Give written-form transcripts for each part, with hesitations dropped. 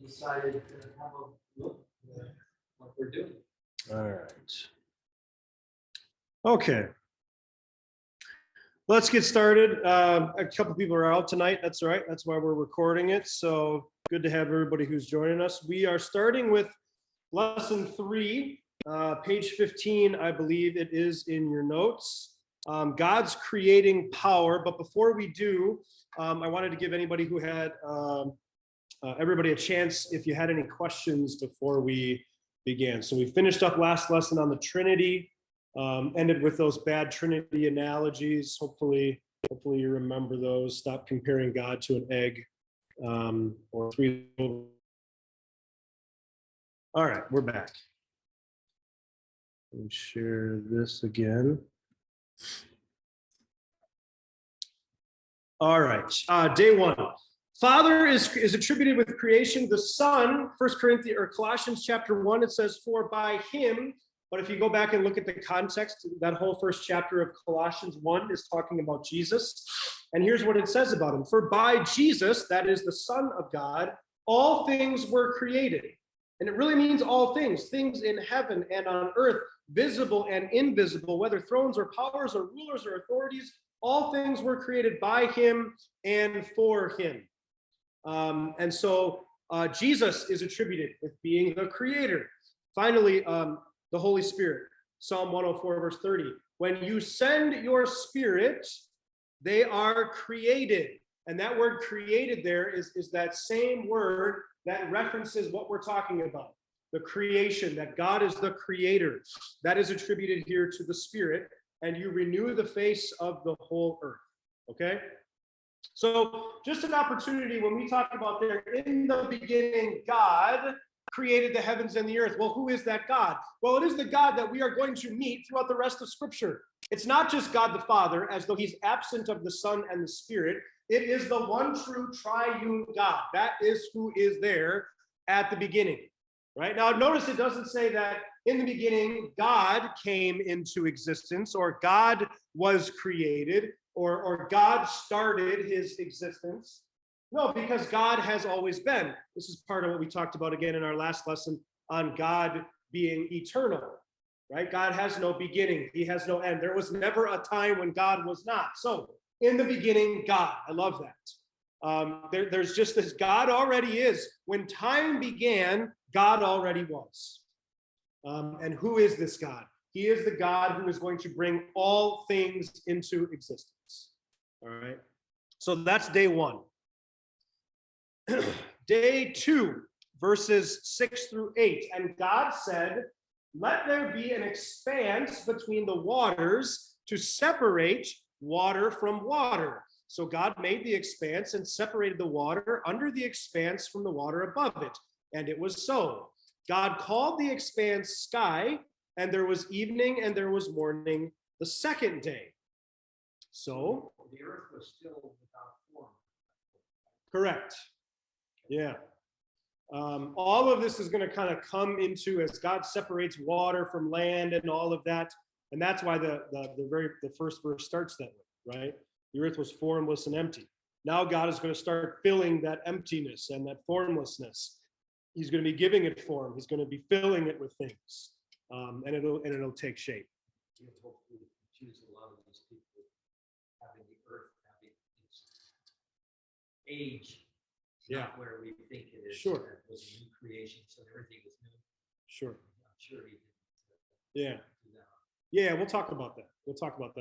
decided to have a look at what we're doing. All right. Okay. Let's get started. A couple people are out tonight. That's right. That's why we're recording it. So good to have everybody who's joining us. We are starting with lesson 3, page 15, I believe it is in your notes. God's creating power. But before we do, I wanted to give anybody who had everybody a chance if you had any questions before we began. So we finished up last lesson on the Trinity, ended with those bad Trinity analogies. Hopefully you remember those. Stop comparing God to an egg or 3. All right, we're back. Let me share this again. All right, day 1. Father is attributed with creation. The Son, 1 Corinthians or Colossians chapter 1, it says, for by him. But if you go back and look at the context, that whole first chapter of Colossians 1 is talking about Jesus. And here's what it says about him. For by Jesus, that is the Son of God, all things were created. And it really means all things in heaven and on earth, visible and invisible, whether thrones or powers or rulers or authorities, all things were created by him and for him. And so Jesus is attributed with being the creator. Finally, the Holy Spirit, Psalm 104, verse 30. When you send your spirit, they are created. And that word created there is that same word that references what we're talking about. The creation, that God is the creator. That is attributed here to the Spirit. And you renew the face of the whole earth. Okay? So just an opportunity when we talk about there, in the beginning, God created the heavens and the earth. Well, who is that God? Well, it is the God that we are going to meet throughout the rest of Scripture. It's not just God the Father, as though he's absent of the Son and the Spirit. It is the one true triune God. That is who is there at the beginning. Right? Now, notice it doesn't say that in the beginning, God came into existence, or God was created, or God started his existence. No, because God has always been. This is part of what we talked about again in our last lesson on God being eternal, right? God has no beginning. He has no end. There was never a time when God was not. So in the beginning, God. I love that. There's just this, God already is. When time began, God already was. And who is this God? He is the God who is going to bring all things into existence. All right. So that's day 1. Day 2, verses 6 through 8. And God said, let there be an expanse between the waters to separate water from water. So God made the expanse and separated the water under the expanse from the water above it. And it was so. God called the expanse sky, and there was evening and there was morning the second day. So the earth was still without form. Correct. Yeah. All of this is going to kind of come into as God separates water from land and all of that. And that's why the first verse starts that way, right? The earth was formless and empty. Now God is going to start filling that emptiness and that formlessness. He's going to be giving it form. He's going to be filling it with things, and it'll take shape. Hopefully, choose a lot of these people having the earth having its age, not where we think it is. Sure. It was a new creation, so everything was new. Sure. I'm sure he didn't. Yeah, we'll talk about that.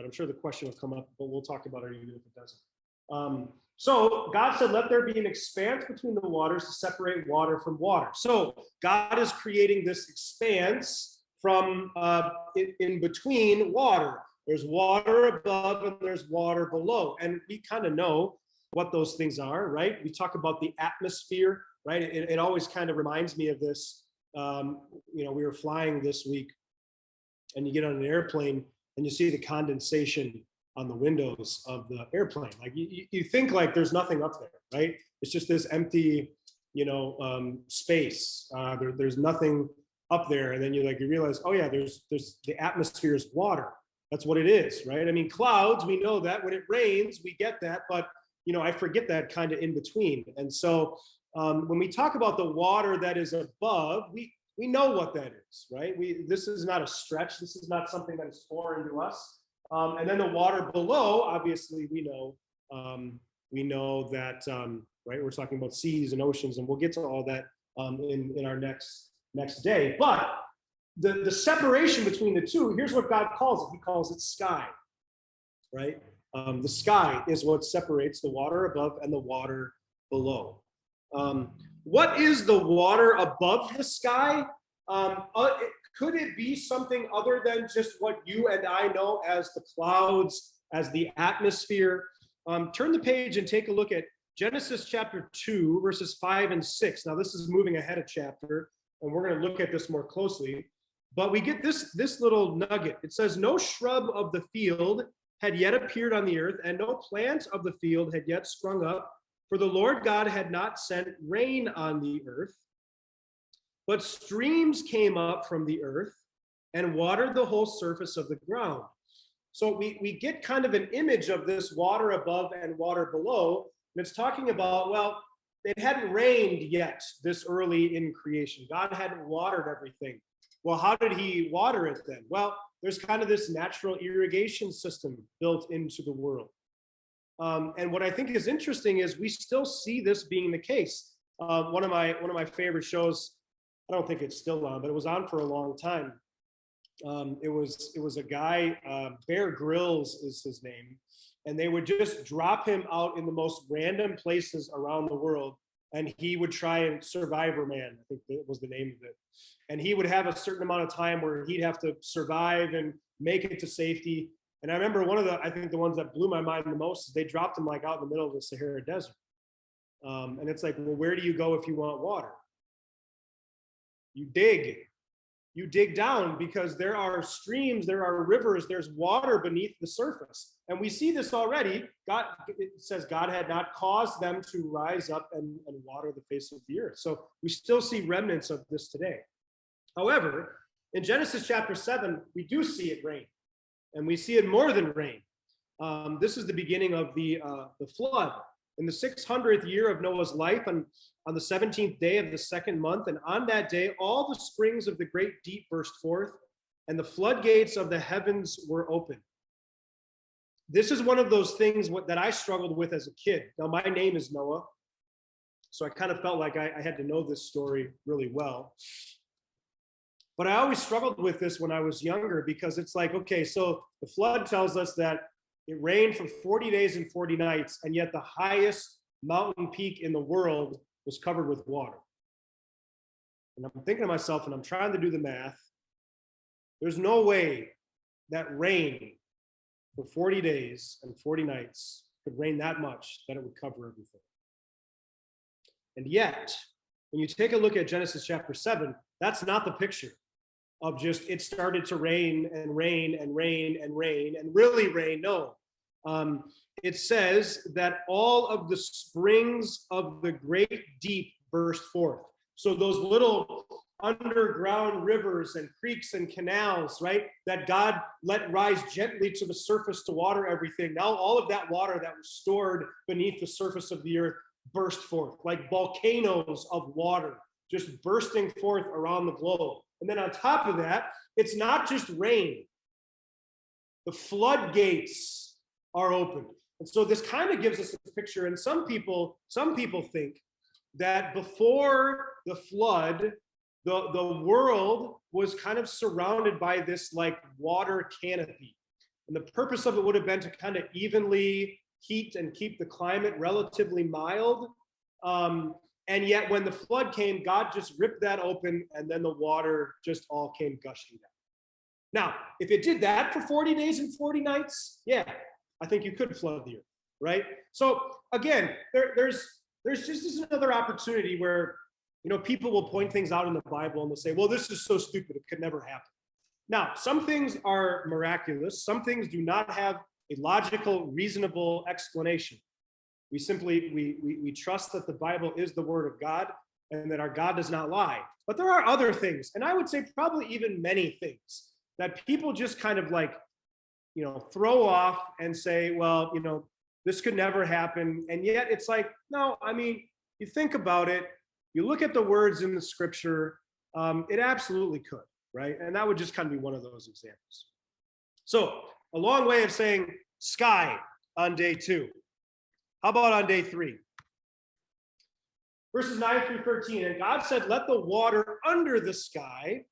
I'm sure the question will come up, but we'll talk about it even if it doesn't. So God said, let there be an expanse between the waters to separate water from water. So God is creating this expanse from in between water. There's water above and there's water below. And we kind of know what those things are, right? We talk about the atmosphere, right? It always kind of reminds me of this. We were flying this week, and you get on an airplane and you see the condensation on the windows of the airplane. Like you think like there's nothing up there, right? It's just this empty, space. There's nothing up there, and then you realize, oh yeah, there's the atmosphere is water. That's what it is, right? I mean, clouds, we know that when it rains, we get that, but I forget that kind of in between. And so When we talk about the water that is above, we know what that is, right? This is not a stretch. This is not something that is foreign to us. And then the water below, obviously, we know that, right? We're talking about seas and oceans, and we'll get to all that in our next day. But the separation between the two, here's what God calls it. He calls it sky, right? The sky is what separates the water above and the water below. What is the water above the sky? Could it be something other than just what you and I know as the clouds, as the atmosphere? Turn the page and take a look at Genesis chapter 2, verses 5 and 6. Now, this is moving ahead a chapter, and we're going to look at this more closely. But we get this little nugget. It says, no shrub of the field had yet appeared on the earth, and no plant of the field had yet sprung up, for the Lord God had not sent rain on the earth. But streams came up from the earth and watered the whole surface of the ground. So we get kind of an image of this water above and water below. And it's talking about, well, it hadn't rained yet this early in creation. God hadn't watered everything. Well, how did he water it then? Well, there's kind of this natural irrigation system built into the world. And what I think is interesting is we still see this being the case. One of my favorite shows, I don't think it's still on, but it was on for a long time. It was a guy, Bear Grylls is his name, and they would just drop him out in the most random places around the world, and he would try and Survivor Man, I think that was the name of it. And he would have a certain amount of time where he'd have to survive and make it to safety. And I remember I think the ones that blew my mind the most is they dropped him like out in the middle of the Sahara Desert. And it's like, well, where do you go if you want water? You dig down, because there are streams, there are rivers, there's water beneath the surface. And we see this already. It says God had not caused them to rise up and water the face of the earth. So we still see remnants of this today. However, in Genesis chapter 7, we do see it rain, and we see it more than rain. This is the beginning of the flood. In the 600th year of Noah's life, on the 17th day of the second month, and on that day, all the springs of the great deep burst forth, and the floodgates of the heavens were opened. This is one of those things that I struggled with as a kid. Now, my name is Noah, so I kind of felt like I had to know this story really well. But I always struggled with this when I was younger, because it's like, okay, so the flood tells us that it rained for 40 days and 40 nights, and yet the highest mountain peak in the world was covered with water. And I'm thinking to myself, and I'm trying to do the math, there's no way that rain for 40 days and 40 nights could rain that much that it would cover everything. And yet, when you take a look at Genesis chapter 7, that's not the picture of just it started to rain and rain and rain and rain and really rain. No. It says that all of the springs of the great deep burst forth. So those little underground rivers and creeks and canals, right, that God let rise gently to the surface to water everything. Now all of that water that was stored beneath the surface of the earth burst forth like volcanoes of water, just bursting forth around the globe. And then on top of that, it's not just rain. The floodgates are open. And so this kind of gives us a picture. And some people think that before the flood, the world was kind of surrounded by this like water canopy. And the purpose of it would have been to kind of evenly heat and keep the climate relatively mild. And yet when the flood came, God just ripped that open, and then the water just all came gushing down. Now, if it did that for 40 days and 40 nights, yeah, I think you could flood the earth, right? So again, there's just another opportunity where, you know, people will point things out in the Bible and they'll say, well, this is so stupid, it could never happen. Now, some things are miraculous. Some things do not have a logical, reasonable explanation. We simply, we trust that the Bible is the word of God and that our God does not lie. But there are other things, and I would say probably even many things, that people just kind of like, you know, throw off and say, well, you know, this could never happen. And yet it's like, no, I mean, you think about it, you look at the words in the scripture, it absolutely could, right? And that would just kind of be one of those examples. So a long way of saying sky on day 2. How about on day 3? Verses 9 through 13, and God said, let the water under the sky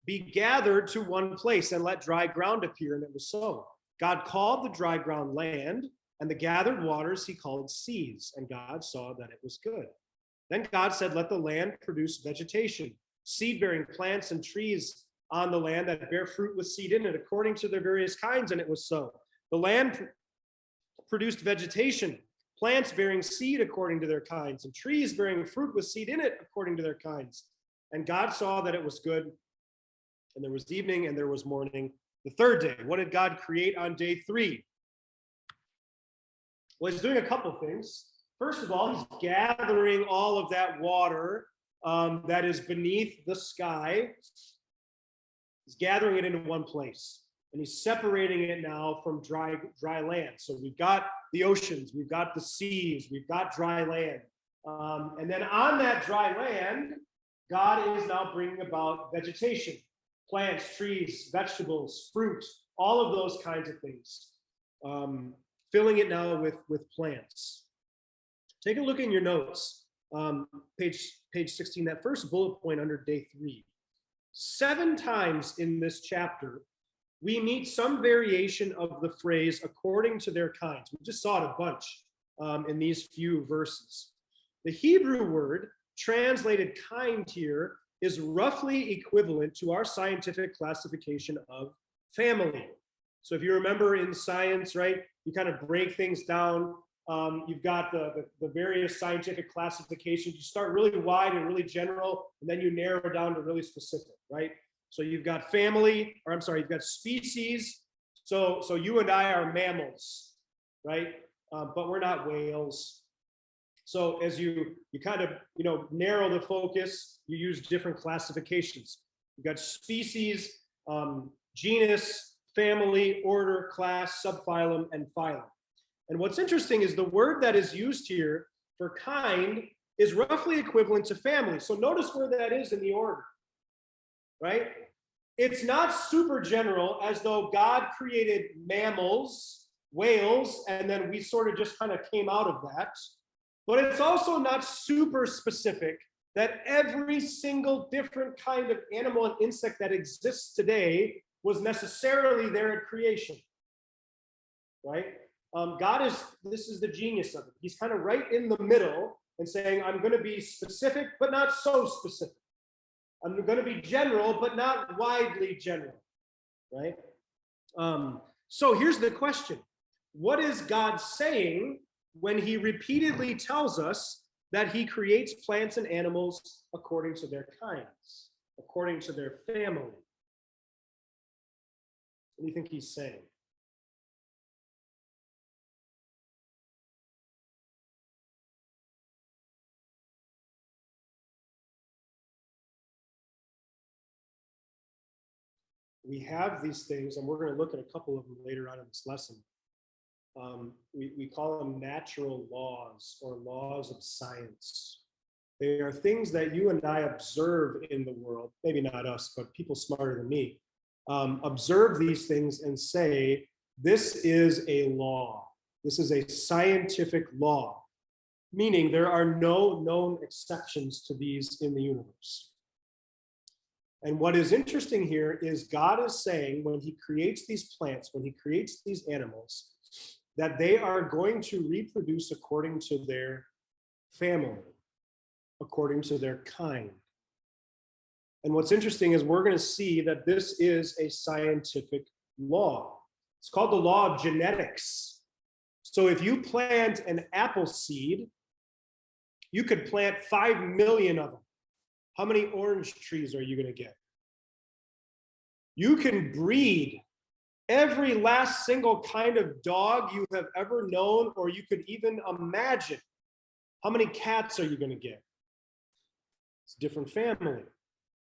be gathered to one place, and let dry ground appear, and it was so. God called the dry ground land, and the gathered waters he called seas, and God saw that it was good. Then God said, let the land produce vegetation, seed-bearing plants and trees on the land that bear fruit with seed in it, according to their various kinds, and it was so. The land produced vegetation, plants bearing seed according to their kinds, and trees bearing fruit with seed in it according to their kinds. And God saw that it was good. And there was evening and there was morning, the third day. What did God create on day 3? Well, he's doing a couple things. First of all, he's gathering all of that water that is beneath the sky. He's gathering it into one place. And he's separating it now from dry land. So we've got the oceans, we've got the seas, we've got dry land. And then on that dry land, God is now bringing about vegetation, plants, trees, vegetables, fruit, all of those kinds of things. Filling it now with plants. Take a look in your notes, page 16, that first bullet point under day 3. 7 times in this chapter, we meet some variation of the phrase according to their kinds. We just saw it a bunch in these few verses. The Hebrew word translated kind here is roughly equivalent to our scientific classification of family. So if you remember in science, right, you kind of break things down. You've got the various scientific classifications. You start really wide and really general, and then you narrow it down to really specific, right? So you've got you've got species. So you and I are mammals, right? But we're not whales. So as you kind of, narrow the focus, you use different classifications. You've got species, genus, family, order, class, subphylum, and phylum. And what's interesting is the word that is used here for kind is roughly equivalent to family. So notice where that is in the order, right? It's not super general, as though God created mammals, whales, and then we sort of just kind of came out of that. But it's also not super specific that every single different kind of animal and insect that exists today was necessarily there at creation, right? This is the genius of it. He's kind of right in the middle and saying, I'm going to be specific, but not so specific. I'm going to be general, but not widely general, right? So here's the question. What is God saying when he repeatedly tells us that he creates plants and animals according to their kinds, according to their family? What do you think he's saying? We have these things, and we're going to look at a couple of them later on in this lesson. We call them natural laws or laws of science. They are things that you and I observe in the world, maybe not us, but people smarter than me, observe these things and say, this is a law. This is a scientific law, meaning there are no known exceptions to these in the universe. And what is interesting here is God is saying when he creates these plants, when he creates these animals, that they are going to reproduce according to their family, according to their kind. And what's interesting is we're going to see that this is a scientific law. It's called the law of genetics. So if you plant an apple seed, you could plant 5 million of them. How many orange trees are you going to get? You can breed every last single kind of dog you have ever known, or you could even imagine. How many cats are you going to get? It's a different family,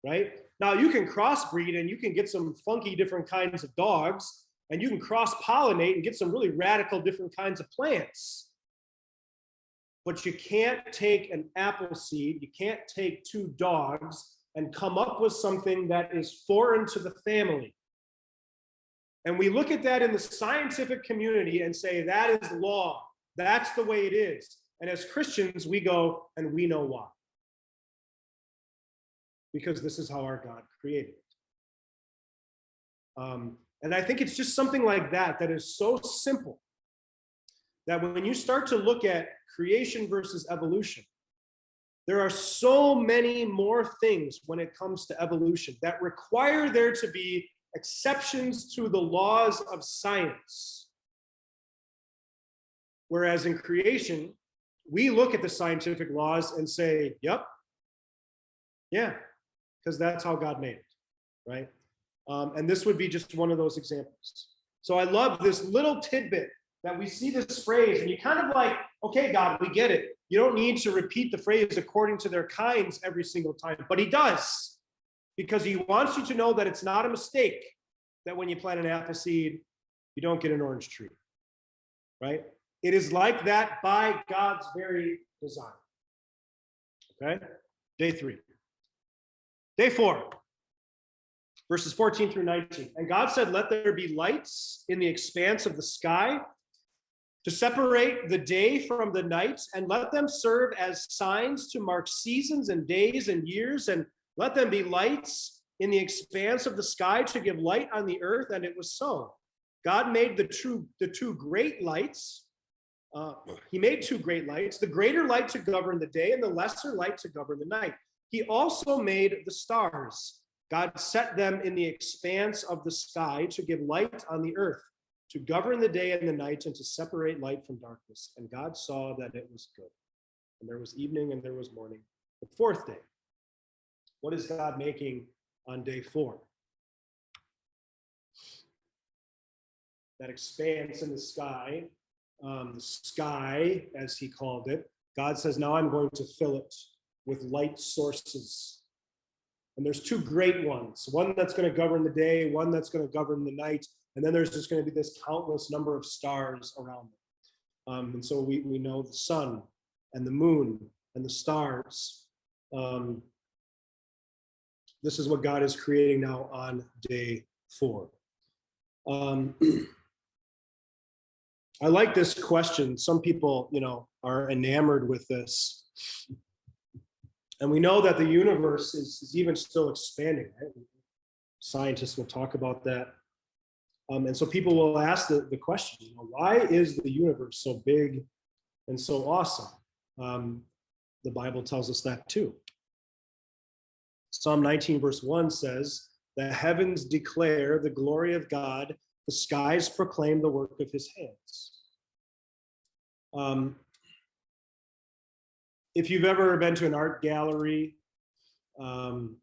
right? Now you can crossbreed and you can get some funky different kinds of dogs, and you can cross-pollinate and get some really radical different kinds of plants. but you can't take an apple seed, you can't take two dogs and come up with something that is foreign to the family. And we look at that in the scientific community and say, that is law. That's the way it is. And as Christians, we go, and we know why. Because this is how our God created it. And I think it's just something like that that is so simple that when you start to look at creation versus evolution, there are so many more things when it comes to evolution that require there to be exceptions to the laws of science. Whereas in creation, we look at the scientific laws and say, yep, yeah, because that's how God made it, right? And this would be just one of those examples. So I love this little tidbit that we see this phrase, and you kind of like, okay, God, we get it. You don't need to repeat the phrase according to their kinds every single time, but he does, because he wants you to know that it's not a mistake that when you plant an apple seed, you don't get an orange tree, right? It is like that by God's very design. Okay, day 3. Day 4. Verses 14 through 19. And God said, let there be lights in the expanse of the sky to separate the day from the night, and let them serve as signs to mark seasons and days and years, and let them be lights in the expanse of the sky to give light on the earth. And it was so. God made the two great lights. He made 2 great lights, the greater light to govern the day and the lesser light to govern the night. He also made the stars. God set them in the expanse of the sky to give light on the earth, to govern the day and the night, and to separate light from darkness. And God saw that it was good. And there was evening and there was morning, the 4th day. What is God making on day 4? That expanse in the sky, as he called it, God says, now I'm going to fill it with light sources. And there's 2 great ones, one that's going to govern the day, one that's going to govern the night. And then there's just going to be this countless number of stars around them. And so we know the sun and the moon and the stars. This is what God is creating now on day 4. I like this question. Some people, are enamored with this. And we know that the universe is even still expanding, right? Scientists will talk about that. And so people will ask the question, why is the universe so big and so awesome? The Bible tells us that too. Psalm 19 verse 1 says, the heavens declare the glory of God, the skies proclaim the work of his hands. If you've ever been to an art gallery, and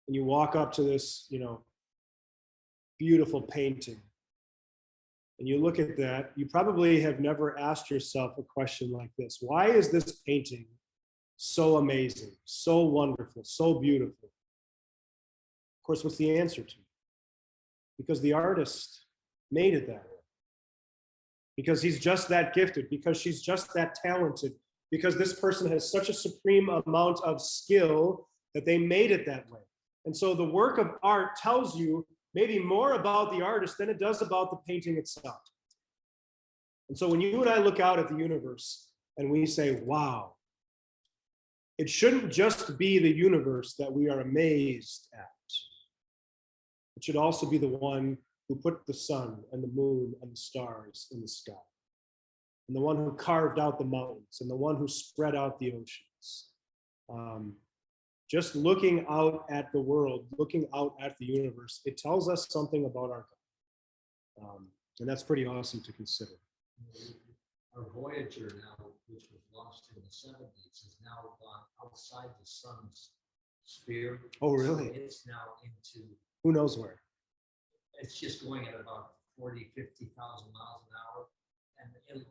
you walk up to this, beautiful painting, and you look at that, you probably have never asked yourself a question like this. Why is this painting so amazing, so wonderful, so beautiful? Of course, what's the answer to it? Because the artist made it that way. Because he's just that gifted, because she's just that talented, because this person has such a supreme amount of skill that they made it that way. And so the work of art tells you maybe more about the artist than it does about the painting itself. And so when you and I look out at the universe and we say, wow, it shouldn't just be the universe that we are amazed at. It should also be the one who put the sun and the moon and the stars in the sky, and the one who carved out the mountains, and the one who spread out the oceans. Just looking out at the world, looking out at the universe, it tells us something about our God. And that's pretty awesome to consider. Our Voyager now, which was launched in the 70s, has now gone outside the sun's sphere. Oh, really? So it's now into, who knows where? It's just going at about 40, 50,000 miles an hour. And,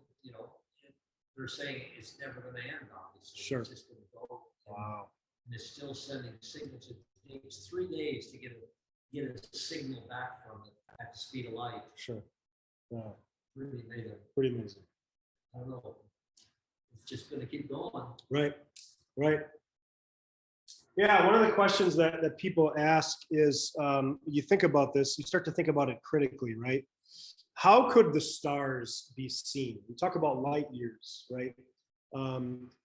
they're saying it's never going to end, obviously. Sure. It's just going to go. Wow. And it's still sending signals. It takes 3 days to get a signal back from it at the speed of light. Sure. Yeah. Really amazing. Pretty amazing. I don't know. it's just gonna keep going. Right, right. Yeah, one of the questions that people ask is, you think about this, you start to think about it critically, right? How could the stars be seen? We talk about light years, right?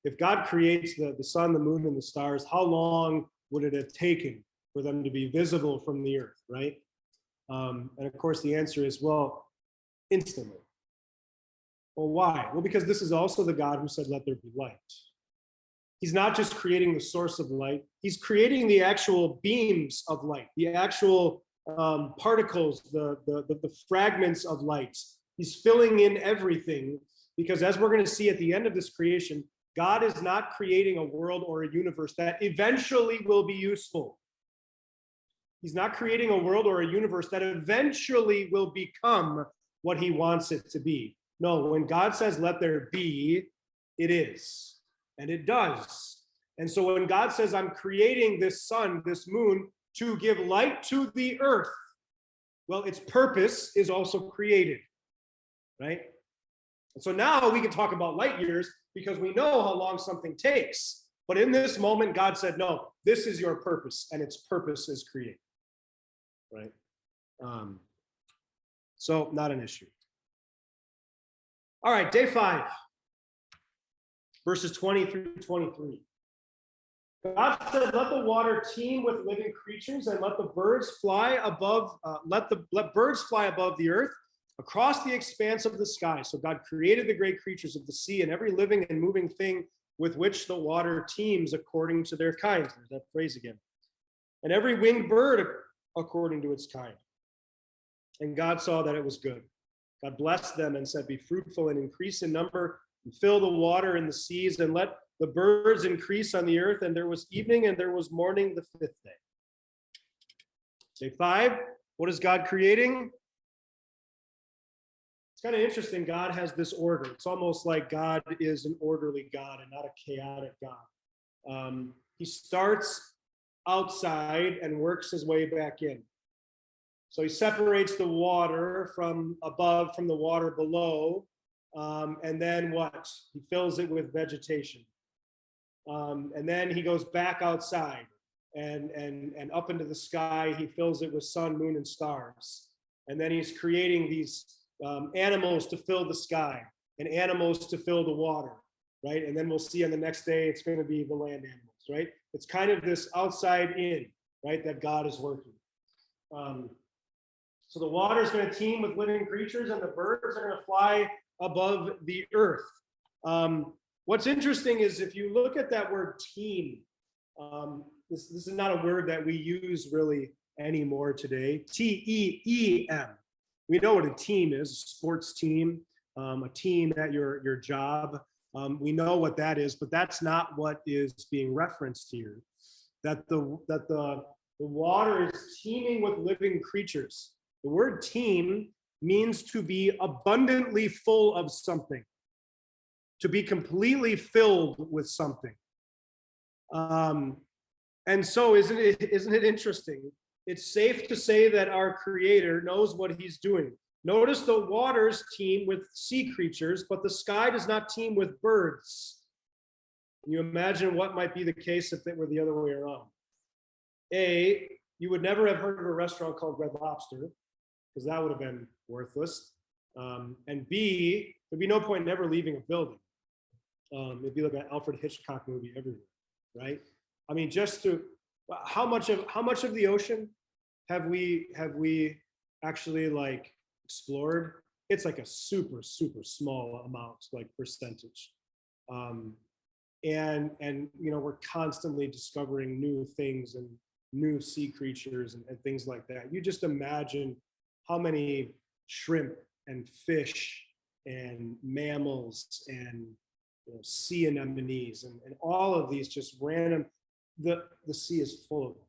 If God creates the sun, the moon, and the stars, how long would it have taken for them to be visible from the earth, right? And of course, the answer is, well, instantly. Well, why? Well, because this is also the God who said, let there be light. He's not just creating the source of light, he's creating the actual beams of light, the actual particles, the fragments of light. He's filling in everything, because as we're going to see at the end of this creation, God is not creating a world or a universe that eventually will be useful. He's not creating a world or a universe that eventually will become what he wants it to be. No, when God says, let there be, it is. And it does. And so when God says, I'm creating this sun, this moon, to give light to the earth, well, its purpose is also created, right? And so now we can talk about light years because we know how long something takes. But in this moment, God said, no, this is your purpose, and its purpose is created, right? So not an issue. All right, day 5. Verses 20 through 23. God said, let the water teem with living creatures, and let the birds fly above, let birds fly above the earth across the expanse of the sky. So God created the great creatures of the sea and every living and moving thing with which the water teems according to their kinds. There's that phrase again. And every winged bird according to its kind. And God saw that it was good. God blessed them and said, be fruitful and increase in number, and fill the water in the seas, and let the birds increase on the earth. And there was evening and there was morning the 5th day. Day 5, what is God creating? It's kind of interesting. God has this order. It's almost like God is an orderly God and not a chaotic God. He starts outside and works his way back in. So he separates the water from above from the water below. And then what? He fills it with vegetation. And then he goes back outside and up into the sky. He fills it with sun, moon, and stars. And then he's creating these animals to fill the sky and animals to fill the water, right? And then we'll see on the next day, it's going to be the land animals, right? It's kind of this outside in, right, that God is working. So the water is going to teem with living creatures, and the birds are going to fly above the earth. What's interesting is if you look at that word team, this is not a word that we use really anymore today. T-E-E-M. We know what a team is, a sports team, a team at your job. We know what that is, but that's not what is being referenced here. That the water is teeming with living creatures. The word teem means to be abundantly full of something, to be completely filled with something. And so isn't it interesting? It's safe to say that our Creator knows what he's doing. Notice the waters teem with sea creatures, but the sky does not teem with birds. Can you imagine what might be the case if it were the other way around? A, you would never have heard of a restaurant called Red Lobster, because that would have been worthless. And B, there'd be no point in ever leaving a building. It'd be like an Alfred Hitchcock movie everywhere, right? I mean, just to how much of the ocean have we actually like explored? It's like a super small amount, like percentage. And you know, we're constantly discovering new things and new sea creatures and things like that. You just imagine how many shrimp and fish and mammals and sea anemones and all of these just random, the sea is full of them,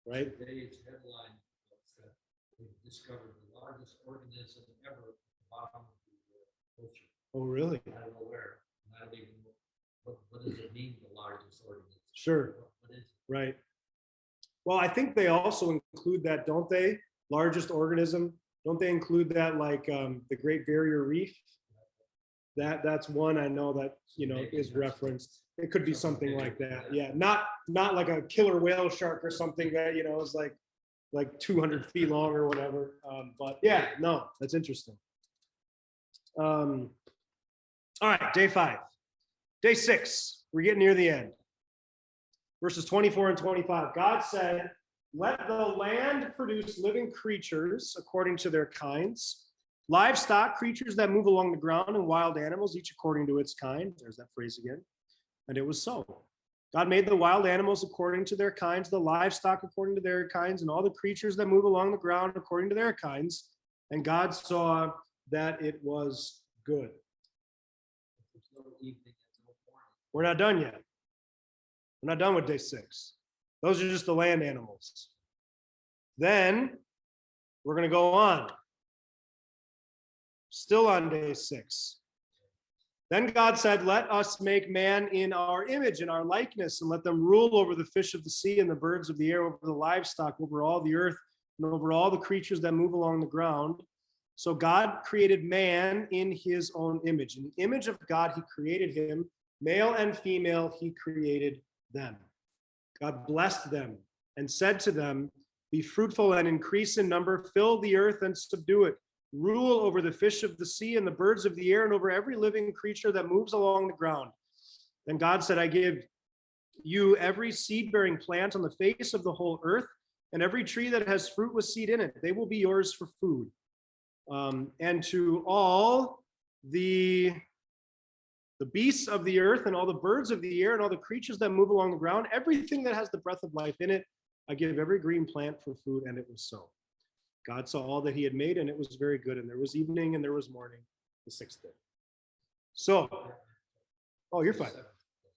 right? Today's headline was that they discovered the largest organism ever at the bottom of the ocean. Oh, really? I don't know where. I don't even know what does it mean, the largest organism? Sure. What is it? Right. Well, I think they also include that, don't they? Largest organism. Don't they include that, like the Great Barrier Reef? That's one I know that, is referenced. It could be something like that. Yeah, not like a killer whale shark or something that, is like 200 feet long or whatever. But yeah, no, that's interesting. All right, day 5. Day 6, we're getting near the end. Verses 24 and 25. God said, "Let the land produce living creatures according to their kinds, livestock, creatures that move along the ground, and wild animals, each according to its kind." There's that phrase again. And it was so. God made the wild animals according to their kinds, the livestock according to their kinds, and all the creatures that move along the ground according to their kinds. And God saw that it was good. We're not done yet. We're not done with day 6. Those are just the land animals. Then we're going to go on. Still on day 6. Then God said, "Let us make man in our image, in our likeness, and let them rule over the fish of the sea and the birds of the air, over the livestock, over all the earth, and over all the creatures that move along the ground." So God created man in his own image. In the image of God, he created him. Male and female, he created them. God blessed them and said to them, "Be fruitful and increase in number, fill the earth and subdue it. Rule over the fish of the sea and the birds of the air and over every living creature that moves along the ground." Then God said, "I give you every seed-bearing plant on the face of the whole earth, and every tree that has fruit with seed in it. They will be yours for food. And to all the beasts of the earth and all the birds of the air and all the creatures that move along the ground, everything that has the breath of life in it, I give every green plant for food." And it was so. God saw all that he had made, and it was very good. And there was evening and there was morning, the 6th day. So, oh, you're fine.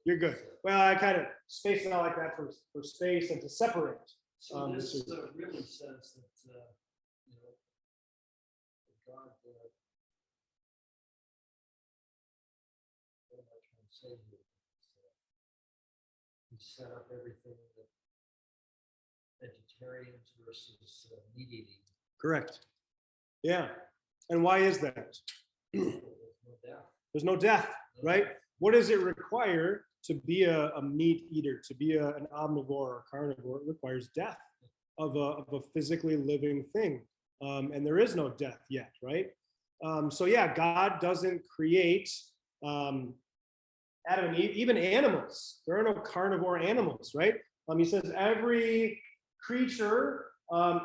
You're good. Well, I kind of spaced it out like that for space and to separate. So this really says that, God, what am I trying to say here? He set up everything that vegetarians versus meat eating. Correct. Yeah. And why is that? There's no death, right? What does it require to be a meat eater, to be an omnivore or carnivore? It requires death of a physically living thing. And there is no death yet, right? So yeah, God doesn't create Adam and Eve, even animals. There are no carnivore animals, right? He says every creature,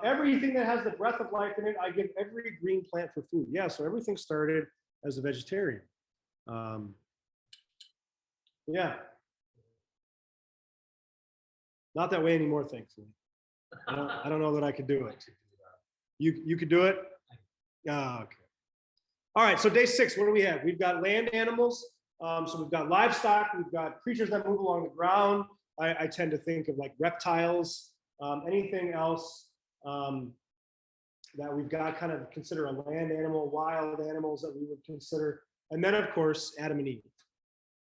everything that has the breath of life in it, I give every green plant for food. Yeah, so everything started as a vegetarian. Yeah. Not that way anymore, thankfully. I don't know that I could do it. You could do it? Oh, okay. All right, so day 6, what do we have? We've got land animals. So we've got livestock. We've got creatures that move along the ground. I tend to think of like reptiles, anything else that we've got kind of consider a land animal, wild animals that we would consider. And then, of course, Adam and Eve.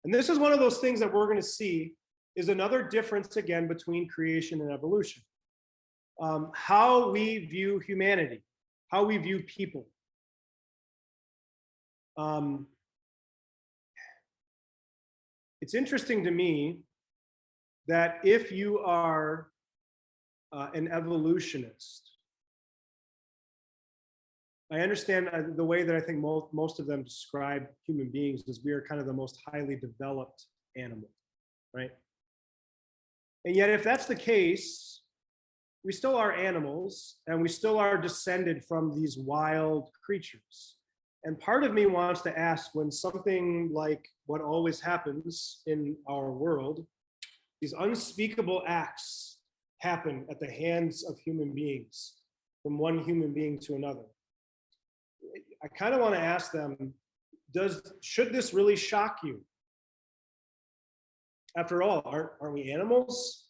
And this is one of those things that we're going to see is another difference, again, between creation and evolution. How we view humanity, how we view people. It's interesting to me that if you are an evolutionist, I understand the way that I think most of them describe human beings is we are kind of the most highly developed animal, right? And yet, if that's the case, we still are animals and we still are descended from these wild creatures. And part of me wants to ask, when something like what always happens in our world, these unspeakable acts happen at the hands of human beings, from one human being to another. I kind of want to ask them, should this really shock you? After all, aren't we animals?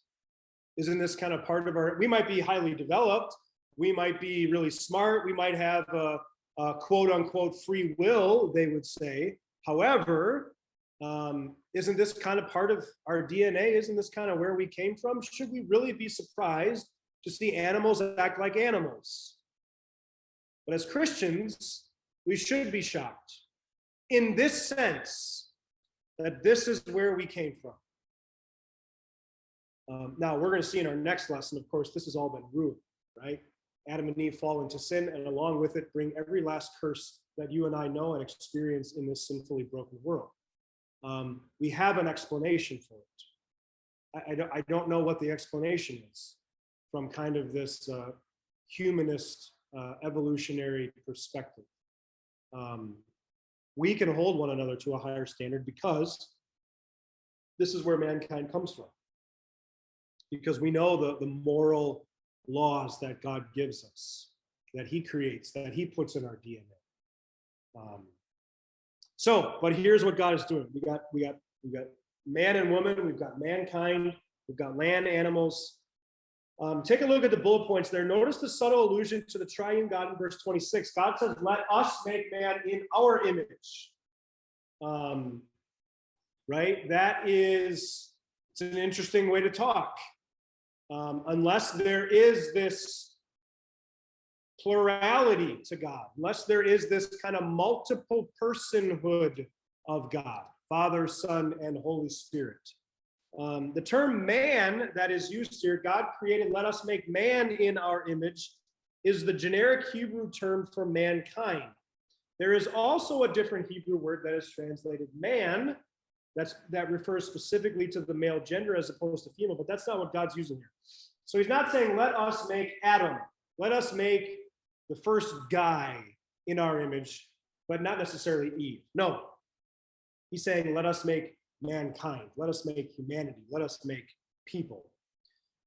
Isn't this kind of part of we might be highly developed, we might be really smart, we might have a quote unquote free will, they would say. However, isn't this kind of part of our DNA? Isn't this kind of where we came from? Should we really be surprised to see animals act like animals? But as Christians, we should be shocked in this sense, that this is where we came from. Now, we're going to see in our next lesson, of course, this has all been ruined, right? Adam and Eve fall into sin, and along with it, bring every last curse that you and I know and experience in this sinfully broken world. We have an explanation for it. I don't know what the explanation is from kind of this humanist evolutionary perspective. We can hold one another to a higher standard because this is where mankind comes from. Because we know the moral laws that God gives us, that he creates, that he puts in our DNA. But here's what God is doing. We got man and woman, we've got mankind, we've got land animals. Take a look at the bullet points there. Notice the subtle allusion to the triune God in verse 26. God says, let us make man in our image. Right? It's an interesting way to talk. Unless there is this plurality to God, unless there is this kind of multiple personhood of God, Father, Son, and Holy Spirit. The term man that is used here, God created, let us make man in our image, is the generic Hebrew term for mankind. There is also a different Hebrew word that is translated man, that refers specifically to the male gender as opposed to female, but that's not what God's using here. So he's not saying, let us make Adam, let us make the first guy in our image, but not necessarily Eve. No, he's saying, let us make mankind, let us make humanity, let us make people.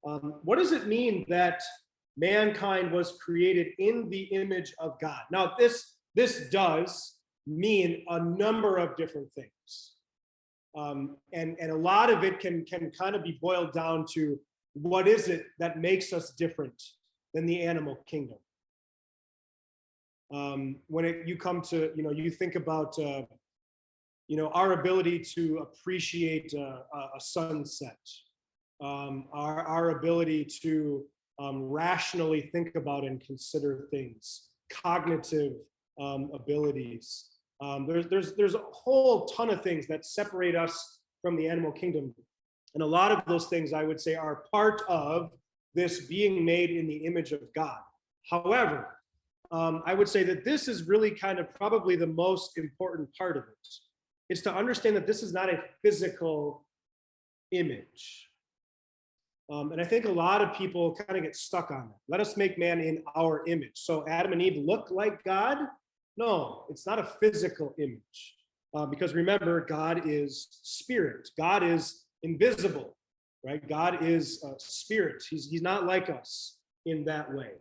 What does it mean that mankind was created in the image of God? Now, this does mean a number of different things. And a lot of it can kind of be boiled down to what is it that makes us different than the animal kingdom? When you come to, you think about, our ability to appreciate a sunset, our ability to rationally think about and consider things, cognitive abilities. There's a whole ton of things that separate us from the animal kingdom. And a lot of those things, I would say, are part of this being made in the image of God. However, I would say that this is really kind of probably the most important part of it. It's to understand that this is not a physical image. And I think a lot of people kind of get stuck on it. Let us make man in our image. So Adam and Eve look like God? No, it's not a physical image. Because remember, God is spirit. God is invisible, right? God is spirit. He's not like us in that way.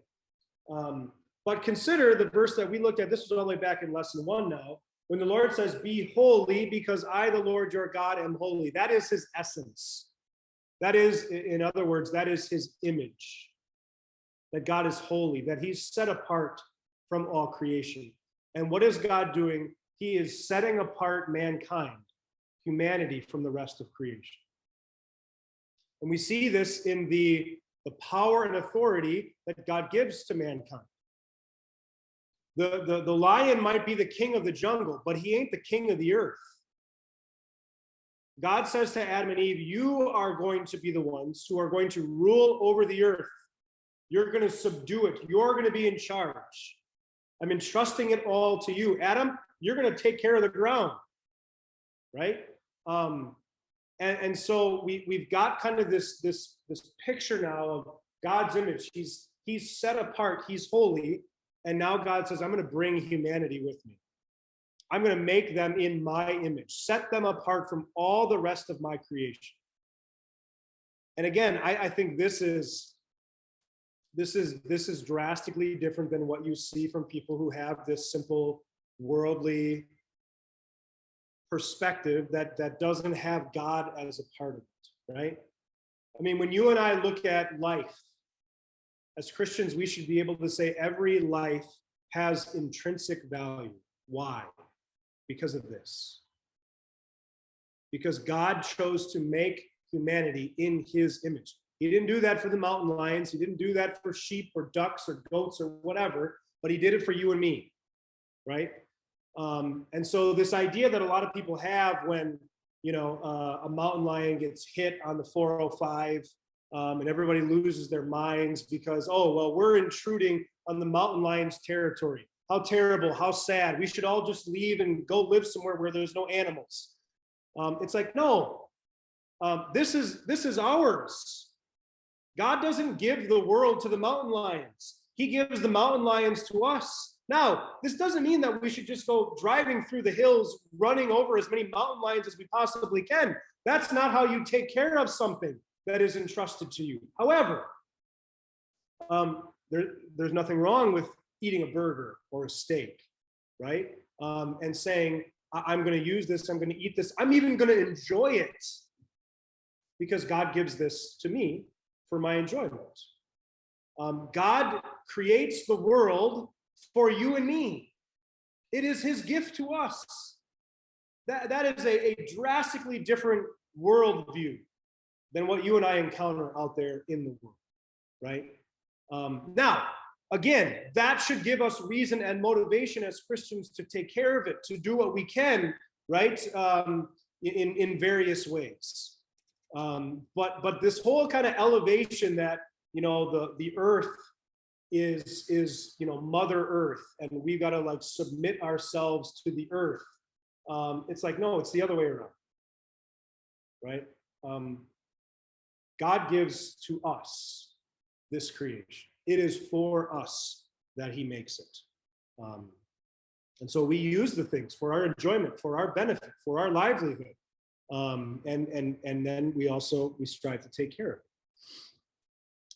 But consider the verse that we looked at. This was all the way back in lesson 1 now. When the Lord says, be holy because I, the Lord your God, am holy. That is his essence. That is, in other words, that is his image. That God is holy, that he's set apart from all creation. And what is God doing? He is setting apart mankind, humanity, from the rest of creation. And we see this in the power and authority that God gives to mankind. The lion might be the king of the jungle, but he ain't the king of the earth. God says to Adam and Eve, you are going to be the ones who are going to rule over the earth. You're going to subdue it. You're going to be in charge. I'm entrusting it all to you. Adam, you're going to take care of the ground, right? And so we've got kind of this picture now of God's image. He's set apart. He's holy. And now God says, I'm going to bring humanity with me. I'm going to make them in my image, set them apart from all the rest of my creation. And again, I think this is drastically different than what you see from people who have this simple worldly perspective that doesn't have God as a part of it, right? I mean, when you and I look at life, as Christians, we should be able to say every life has intrinsic value. Why? Because of this. Because God chose to make humanity in his image. He didn't do that for the mountain lions. He didn't do that for sheep or ducks or goats or whatever, but he did it for you and me, right? And so this idea that a lot of people have when, a mountain lion gets hit on the 405, and everybody loses their minds because, oh, well, we're intruding on the mountain lion's territory. How terrible, how sad. We should all just leave and go live somewhere where there's no animals. It's like, no, this is ours. God doesn't give the world to the mountain lions. He gives the mountain lions to us. Now, this doesn't mean that we should just go driving through the hills, running over as many mountain lions as we possibly can. That's not how you take care of something that is entrusted to you. However, there's nothing wrong with eating a burger or a steak, right? And saying, I'm going to use this, I'm going to eat this, I'm even going to enjoy it because God gives this to me for my enjoyment. God creates the world for you and me. It is his gift to us. That is a drastically different worldview than what you and I encounter out there in the world, right? Now, again, that should give us reason and motivation as Christians to take care of it, to do what we can, right? In various ways. But this whole kind of elevation that, the earth is Mother Earth, and we got to like submit ourselves to the earth. It's like, no, it's the other way around, right? God gives to us this creation. It is for us that he makes it. And so we use the things for our enjoyment, for our benefit, for our livelihood. And then we strive to take care of it.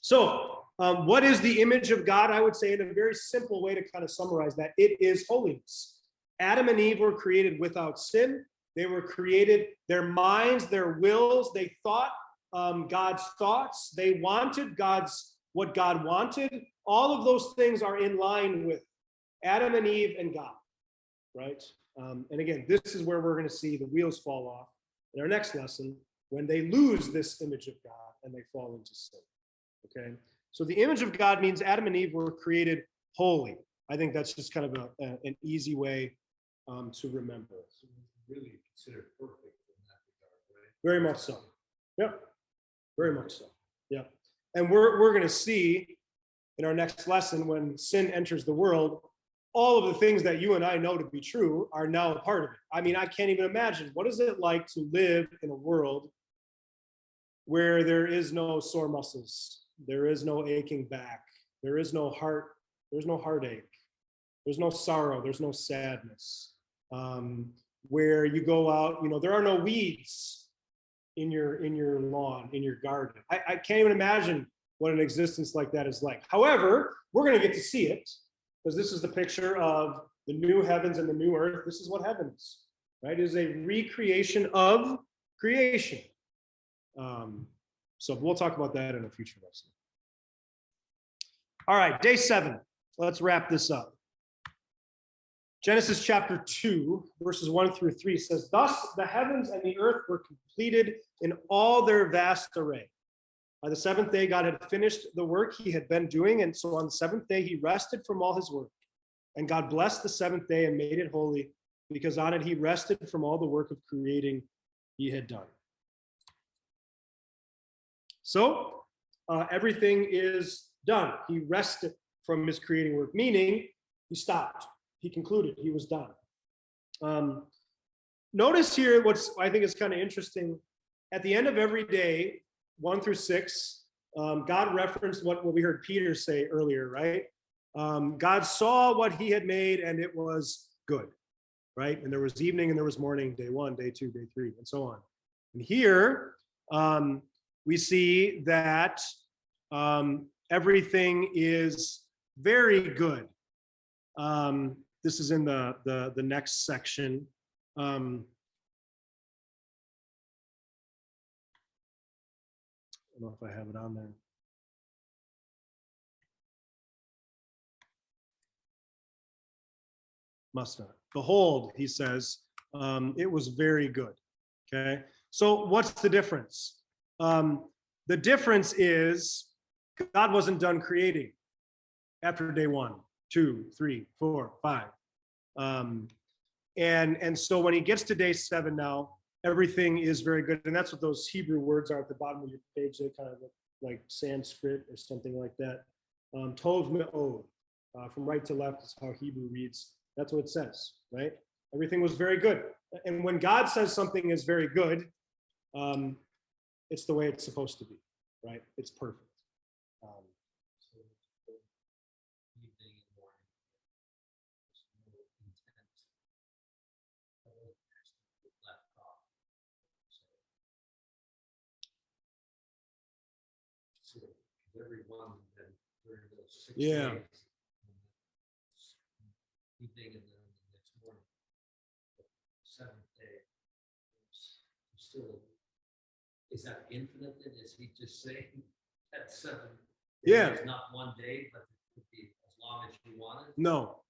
So what is the image of God? I would say in a very simple way to kind of summarize that, it is holiness. Adam and Eve were created without sin. They were created, their minds, their wills, they thought God's thoughts. They wanted what God wanted. All of those things are in line with Adam and Eve and God, right? And again, this is where we're going to see the wheels fall off in our next lesson, when they lose this image of God and they fall into sin, okay? So the image of God means Adam and Eve were created holy. I think that's just kind of an easy way to remember. So really considered perfect in that regard, right? Very much so. Yep. Very much so. Yeah. And we're going to see in our next lesson, when sin enters the world, all of the things that you and I know to be true are now a part of it. I mean, I can't even imagine, what is it like to live in a world where there is no sore muscles, there is no aching back, there is no there's no heartache, there's no sorrow, there's no sadness, where you go out, there are no weeds in your lawn, in your garden. I can't even imagine what an existence like that is like. However, we're going to get to see it, because this is the picture of the new heavens and the new earth. This is what heaven is, right? It is a recreation of creation. So we'll talk about that in a future lesson. All right, day 7. Let's wrap this up. Genesis chapter 2, verses 1 through 3 says, "Thus the heavens and the earth were completed in all their vast array. By the seventh day, God had finished the work he had been doing, and so on the seventh day, he rested from all his work. And God blessed the seventh day and made it holy, because on it he rested from all the work of creating he had done." So everything is done. He rested from his creating work, meaning he stopped. He concluded. He was done. Notice here what I think is kind of interesting. At the end of every day, 1 through 6, God referenced what we heard Peter say earlier, right? God saw what he had made and it was good, right? And there was evening and there was morning, day 1, day 2, day 3, and so on. And here we see that everything is very good. This is in the next section. I don't know if I have it on there. Must not. Behold, he says, it was very good. Okay. So what's the difference? The difference is God wasn't done creating after day 1, 2, 3, 4, 5. And so when he gets to day 7 now, everything is very good. And that's what those Hebrew words are at the bottom of your page. They kind of look like Sanskrit or something like that. Tov me'od, from right to left is how Hebrew reads. That's what it says, right? Everything was very good. And when God says something is very good, it's the way it's supposed to be, right? It's perfect. So, evening and morning, there's no intent. Left off. So everyone then during those 6 Yeah. days, evening and then the next morning, the 7th day, it's still, is that infinite? Then is he just saying that 7 Yeah. days, not one day, but it could be as long as you wanted? No.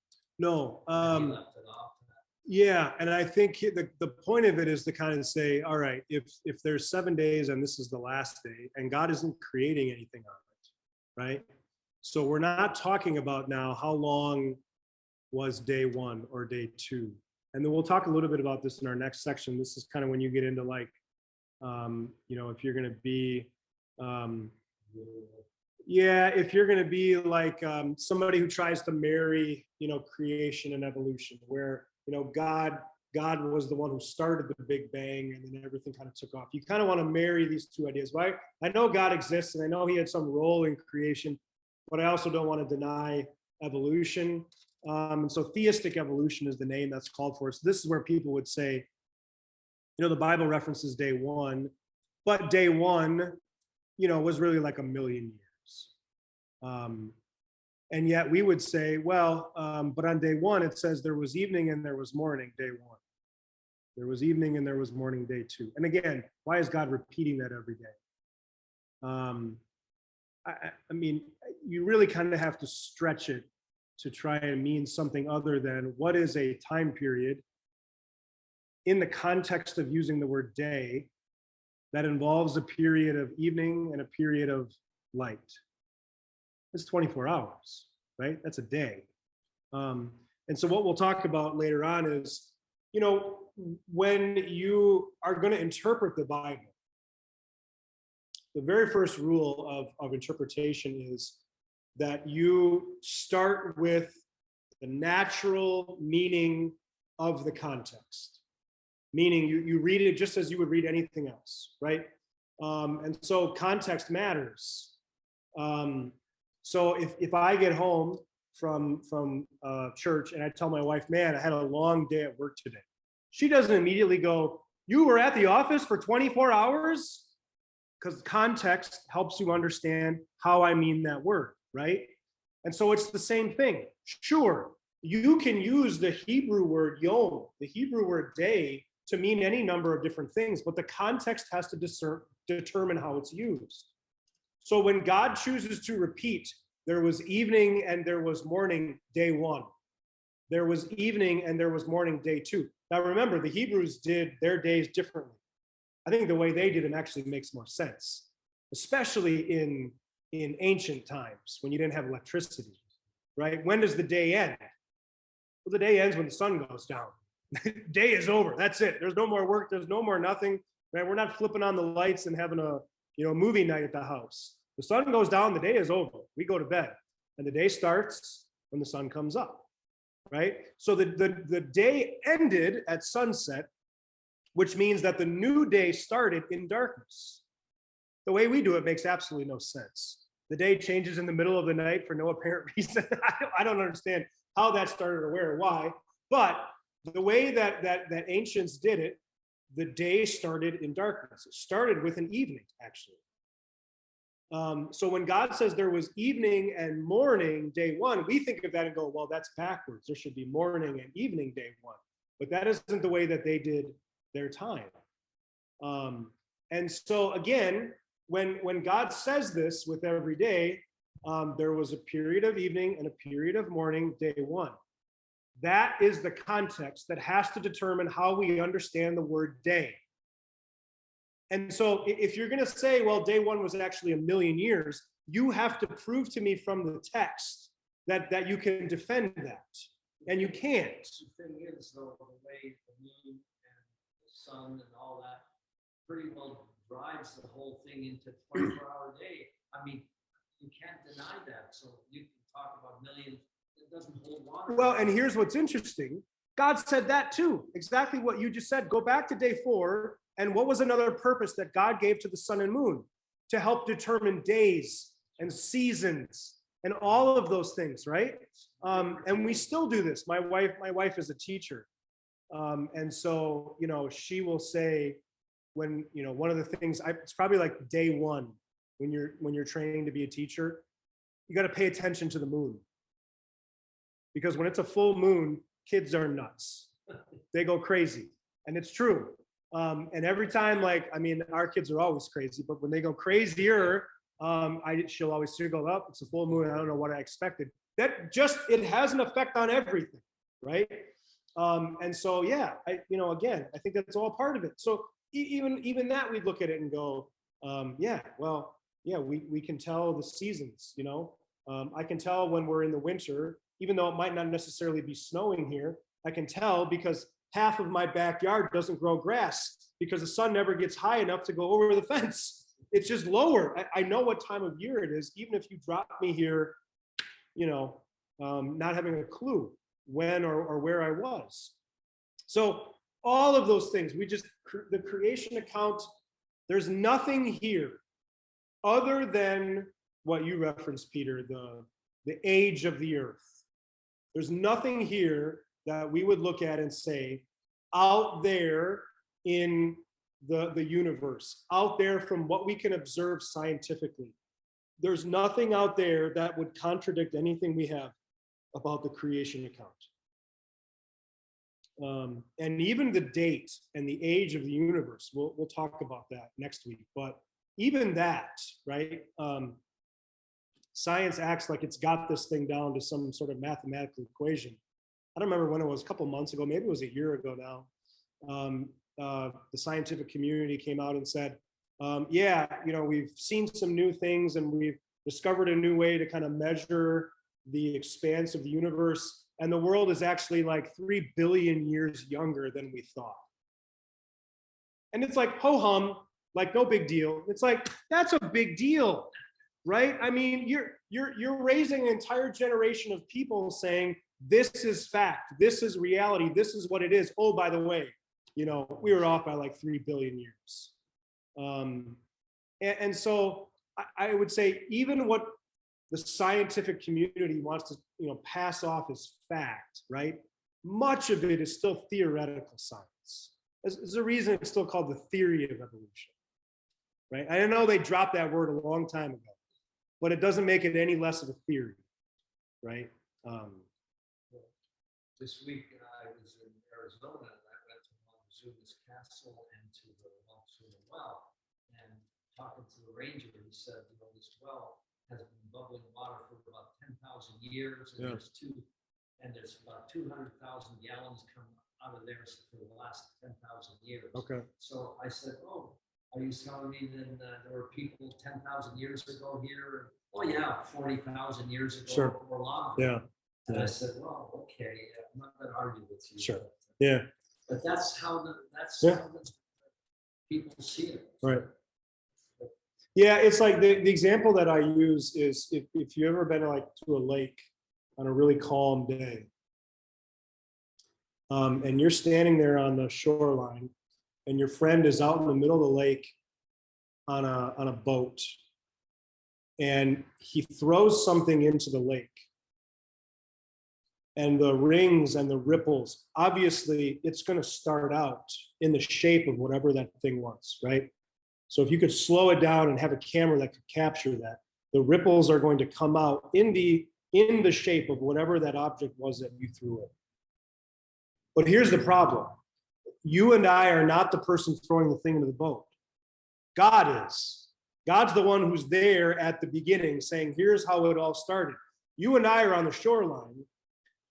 And he left it off. Yeah, and I think the point of it is to kind of say, all right, if there's 7 days and this is the last day, and God isn't creating anything on it, right? So we're not talking about now how long was day 1 or day 2. And then we'll talk a little bit about this in our next section. This is kind of when you get into like, if you're going to be, if you're going to be like somebody who tries to marry, creation and evolution, where, God was the one who started the Big Bang and then everything kind of took off. You kind of want to marry these two ideas, right? I know God exists and I know he had some role in creation, but I also don't want to deny evolution. And so theistic evolution is the name that's called for. So this is where people would say, the Bible references day 1, but day 1, was really like 1,000,000 years. And yet we would say, well, but on day 1, it says there was evening and there was morning, day 1. There was evening and there was morning, day 2. And again, why is God repeating that every day? I mean, you really kind of have to stretch it to try and mean something other than what is a time period in the context of using the word day that involves a period of evening and a period of light. It's 24 hours, right? That's a day. And so what we'll talk about later on is, when you are going to interpret the Bible, the very first rule of interpretation is that you start with the natural meaning of the context. Meaning you read it just as you would read anything else, right? And so context matters. So if I get home from church and I tell my wife, man, I had a long day at work today, she doesn't immediately go, you were at the office for 24 hours? Because context helps you understand how I mean that word, right? And so it's the same thing. Sure, you can use the Hebrew word yom, the Hebrew word day, to mean any number of different things, but the context has to determine how it's used. So when God chooses to repeat, there was evening and there was morning, day 1. There was evening and there was morning, day 2. Now remember, the Hebrews did their days differently. I think the way they did them actually makes more sense, especially in ancient times when you didn't have electricity, right? When does the day end? Well, the day ends when the sun goes down. Day is over. That's it. There's no more work. There's no more nothing. Right? We're not flipping on the lights and having a movie night at the house. The sun goes down. The day is over. We go to bed, and the day starts when the sun comes up. Right. So the day ended at sunset, which means that the new day started in darkness. The way we do it makes absolutely no sense. The day changes in the middle of the night for no apparent reason. I don't understand how that started or where or why, but the way that ancients did it, the day started in darkness. It started with an evening, actually. So when God says there was evening and morning, day 1, we think of that and go, well, that's backwards. There should be morning and evening, day 1. But that isn't the way that they did their time. And so again, when God says this with every day, there was a period of evening and a period of morning, day 1. That is the context that has to determine how we understand the word day. And so if you're going to say, well, day 1 was actually 1,000,000 years, you have to prove to me from the text that you can defend that. And you can't. The thing is, though, the way the moon and the sun and all that pretty well drives the whole thing into 24-hour day. I mean, you can't deny that. So you can talk about millions, it doesn't hold water. Well, and here's what's interesting. God said that too, exactly what you just said. Go back to day 4, and what was another purpose that God gave to the sun and moon? To help determine days and seasons and all of those things, right? And we still do this. My wife is a teacher. And so, she will say when, one of the things, it's probably like day 1 when you're training to be a teacher, you got to pay attention to the moon. Because when it's a full moon, kids are nuts. They go crazy. And it's true. And every time, our kids are always crazy, but when they go crazier, she'll always go up. It's a full moon. I don't know what I expected. It has an effect on everything, right? And so, yeah, again, I think that's all part of it. So even that, we'd look at it and go, we can tell the seasons. I can tell when we're in the winter, even though it might not necessarily be snowing here. I can tell because half of my backyard doesn't grow grass because the sun never gets high enough to go over the fence. It's just lower. I know what time of year it is, even if you drop me here, not having a clue when or where I was. So all of those things, the creation account, there's nothing here other than what you referenced, Peter, the age of the earth. There's nothing here that we would look at and say, out there in the universe, out there from what we can observe scientifically, there's nothing out there that would contradict anything we have about the creation account. And even the date and the age of the universe, we'll talk about that next week. But even that, right? Science acts like it's got this thing down to some sort of mathematical equation. I don't remember when it was, a couple months ago, maybe it was a year ago now. The scientific community came out and said, we've seen some new things and we've discovered a new way to kind of measure the expanse of the universe. And the world is actually like 3 billion years younger than we thought. And it's like, ho-hum, like no big deal. It's like, that's a big deal, right? I mean, you're raising an entire generation of people saying, this is fact, this is reality, this is what it is. Oh, by the way, we were off by like 3 billion years. And so I would say even what the scientific community wants to, pass off as fact, right? Much of it is still theoretical science. There's a reason it's still called the theory of evolution, right? I know they dropped that word a long time ago, but it doesn't make it any less of a theory, right? This week I was in Arizona and I went to Montezuma's Castle and to the Montezuma well. And talking to the ranger, he said, this well has been bubbling water for about 10,000 years, and there's about 200,000 gallons come out of there for the last 10,000 years. Okay. So I said, oh, are you telling me then there were people 10,000 years ago here? Oh yeah, 40,000 years ago, sure, or longer. Yeah. And I said, well, okay, I'm not going to argue with you. Sure. Yeah. But that's how the people see it. Right. Yeah, it's like the example that I use is if you've ever been to a lake on a really calm day, and you're standing there on the shoreline, and your friend is out in the middle of the lake on a boat, and he throws something into the lake. And the rings and the ripples, obviously, it's going to start out in the shape of whatever that thing was, right? So if you could slow it down and have a camera that could capture that, the ripples are going to come out in the shape of whatever that object was that you threw it. But here's the problem. You and I are not the person throwing the thing into the boat. God is. God's the one who's there at the beginning saying, here's how it all started. You and I are on the shoreline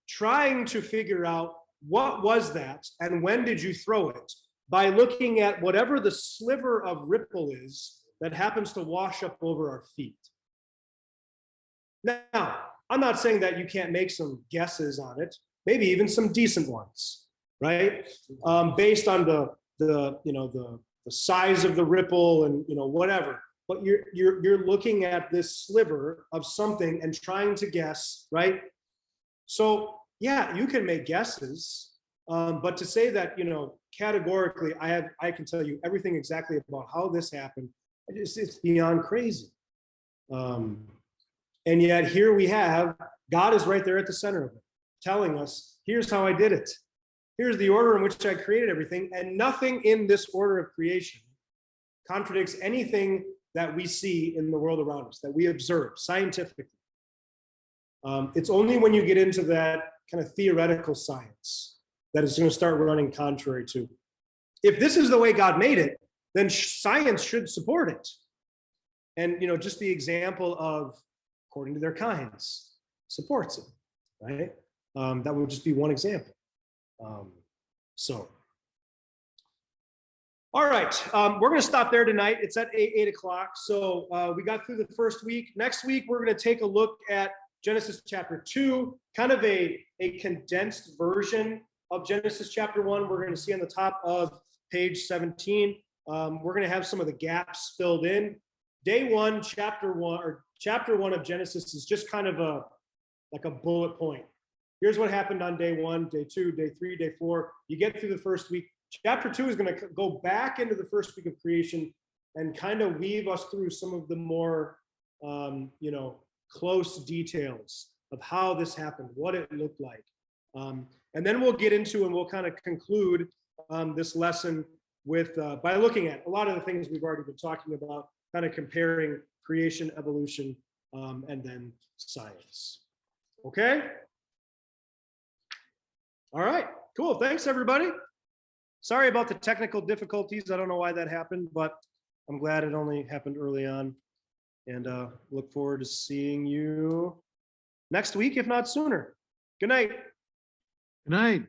trying to figure out what was that and when did you throw it by looking at whatever the sliver of ripple is that happens to wash up over our feet. Now, I'm not saying that you can't make some guesses on it. maybe even some decent ones, right? Based on the size of the ripple and whatever. But you're looking at this sliver of something and trying to guess, right? So yeah, you can make guesses, but to say that categorically, I can tell you everything exactly about how this happened, it's beyond crazy. And yet here we have God is right there at the center of it, telling us, here's how I did it. Here's the order in which I created everything, and nothing in this order of creation contradicts anything that we see in the world around us, that we observe scientifically. It's only when you get into that kind of theoretical science that it's going to start running contrary to. If this is the way God made it, then science should support it. And just the example of, according to their kinds, supports it, right? That would just be one example. All right, we're going to stop there tonight. It's at 8 o'clock. So we got through the first week. Next week, we're going to take a look at Genesis chapter 2, kind of a condensed version of Genesis chapter 1. We're going to see on the top of page 17. We're going to have some of the gaps filled in. Day 1, chapter 1 of Genesis is just kind of like a bullet point. Here's what happened on day 1, day 2, day 3, day 4. You get through the first week. Chapter 2 is going to go back into the first week of creation and kind of weave us through some of the more, close details of how this happened, what it looked like. And then we'll get into and we'll kind of conclude this lesson with by looking at a lot of the things we've already been talking about, kind of comparing creation, evolution, and then science. Okay? All right, cool. Thanks, everybody. Sorry about the technical difficulties. I don't know why that happened, but I'm glad it only happened early on. And look forward to seeing you next week, if not sooner. Good night. Good night.